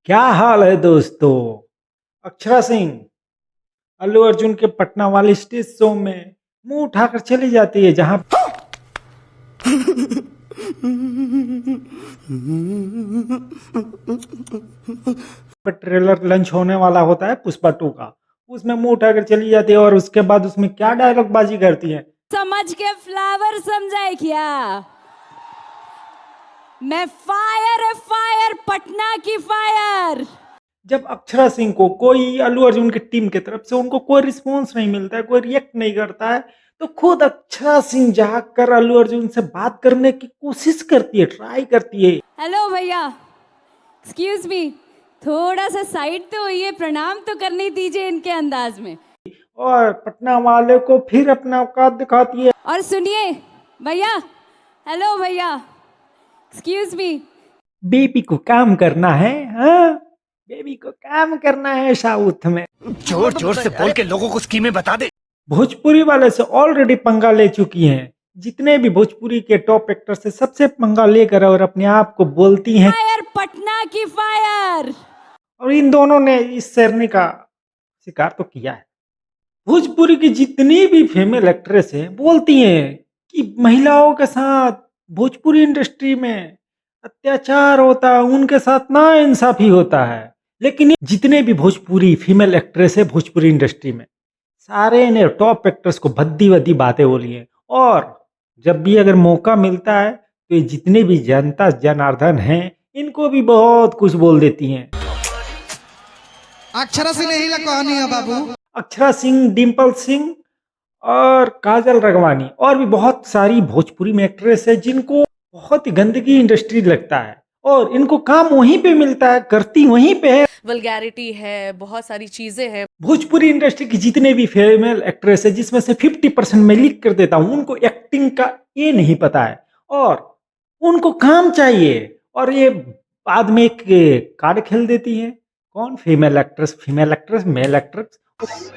क्या हाल है दोस्तों। अक्षरा सिंह अल्लू अर्जुन के पटना वाले स्टेज शो में मुंह उठाकर चली जाती है, जहां पर ट्रेलर लंच होने वाला होता है पुष्पा 2 का। उसमें मुंह उठाकर चली जाती है और उसके बाद उसमें क्या डायलॉग बाजी करती है। समझ के फ्लावर समझाए क्या? मैं फायर है, फायर पटना की फायर। जब अक्षरा सिंह को कोई अल्लू अर्जुन की टीम की तरफ से उनको कोई रिस्पॉन्स नहीं मिलता है, कोई रिएक्ट नहीं करता है, तो खुद अक्षरा सिंह जाकर अल्लू अर्जुन से बात करने की कोशिश करती है, ट्राई करती है। हेलो भैया, एक्सक्यूज मी, थोड़ा सा साइड तो होइए, प्रणाम तो करने दीजिए इनके अंदाज में। और पटना वाले को फिर अपना औकात दिखाती है। और सुनिए भैया, हेलो भैया, एक्सक्यूज मी, बेबी को काम करना है, हाँ बेबी को काम करना है साउथ में। जोर जोर से बोल के लोगों को स्कीमें बता दे। भोजपुरी वाले से ऑलरेडी पंगा ले चुकी हैं। जितने भी भोजपुरी के टॉप एक्टर से सबसे पंगा लेकर और अपने आप को बोलती हैं फायर पटना की फायर। और इन दोनों ने इस शेरनी का शिकार तो किया है। भोजपुरी की जितनी भी फीमेल एक्ट्रेस हैं बोलती हैं कि महिलाओं के साथ भोजपुरी इंडस्ट्री में अत्याचार होता है, उनके साथ नाइंसाफी होता है। लेकिन ये जितने भी भोजपुरी फीमेल एक्ट्रेस है भोजपुरी इंडस्ट्री में, सारे ने टॉप एक्ट्रेस को भद्दी भद्दी बातें बोली हैं। और जब भी अगर मौका मिलता है तो ये जितने भी जनता जनार्दन हैं इनको भी बहुत कुछ बोल देती हैं। अक्षरा सिंह यही कहानी है बाबू। अक्षरा सिंह, डिम्पल सिंह और काजल रगवानी और भी बहुत सारी भोजपुरी में एक्ट्रेस है जिनको बहुत ही गंदगी इंडस्ट्री लगता है और इनको काम वहीं पे मिलता है, करती वहीं पे है। वल्गैरिटी है, बहुत सारी चीजें हैं। भोजपुरी इंडस्ट्री की जितने भी फीमेल एक्ट्रेस है, जिसमें से 50% मैं लिख कर देता हूँ, उनको एक्टिंग का ये नहीं पता है और उनको काम चाहिए और ये बाद में एक कार्ड खेल देती है। कौन? Female actress, male actress.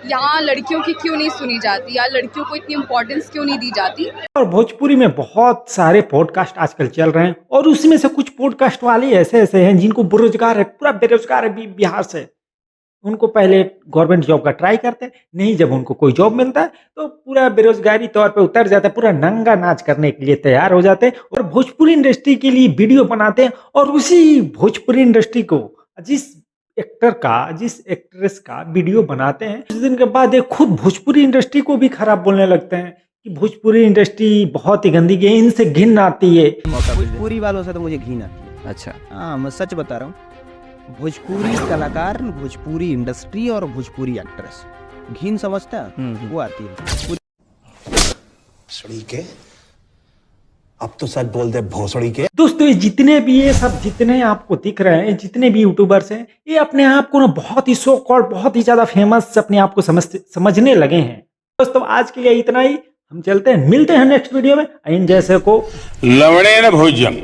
यहाँ लड़कियों की क्यों नहीं सुनी जाती, या लड़कियों को इतनी इम्पोर्टेंस क्यों नहीं दी जाती। और भोजपुरी में बहुत सारे पॉडकास्ट आजकल चल रहे हैं और उसमें से कुछ पॉडकास्ट वाले ऐसे ऐसे हैं जिनको बेरोजगार है, पूरा बेरोजगार है बिहार से। उनको पहले गवर्नमेंट जॉब का ट्राई करते हैं, नहीं जब उनको कोई जॉब मिलता है तो पूरा बेरोजगारी तौर पे उतर जाता है, पूरा नंगा नाच करने के लिए तैयार हो जाते हैं और भोजपुरी इंडस्ट्री के लिए वीडियो बनाते हैं। और उसी भोजपुरी इंडस्ट्री को जिस एक्टर का, जिस एक्ट्रेस का वीडियो बनाते हैं, कुछ दिन के बाद एक खुद भोजपुरी इंडस्ट्री को भी खराब बोलने लगते हैं कि भोजपुरी इंडस्ट्री बहुत ही गंदी है, इनसे घिन आती है। भोजपुरी वालों से तो मुझे घिन आती है। अच्छा, हाँ मैं सच बता रहा हूँ। भोजपुरी कलाकार, भोजपुरी इंडस्ट्री और भोजपुरी एक्ट्रेस घिन समझता है वो आती है। भोसड़ी के, अब तो सच बोल दे भोसड़ी के। दोस्तों ये जितने भी ये सब जितने आपको दिख रहे हैं, जितने भी यूट्यूबर्स हैं, ये अपने आप को ना बहुत ही सो कॉल्ड, बहुत ही ज्यादा फेमस अपने आप को समझने लगे हैं। दोस्तों आज के लिए इतना ही, हम चलते हैं, मिलते हैं नेक्स्ट वीडियो में। इन जैसे को लवणे न भोजन।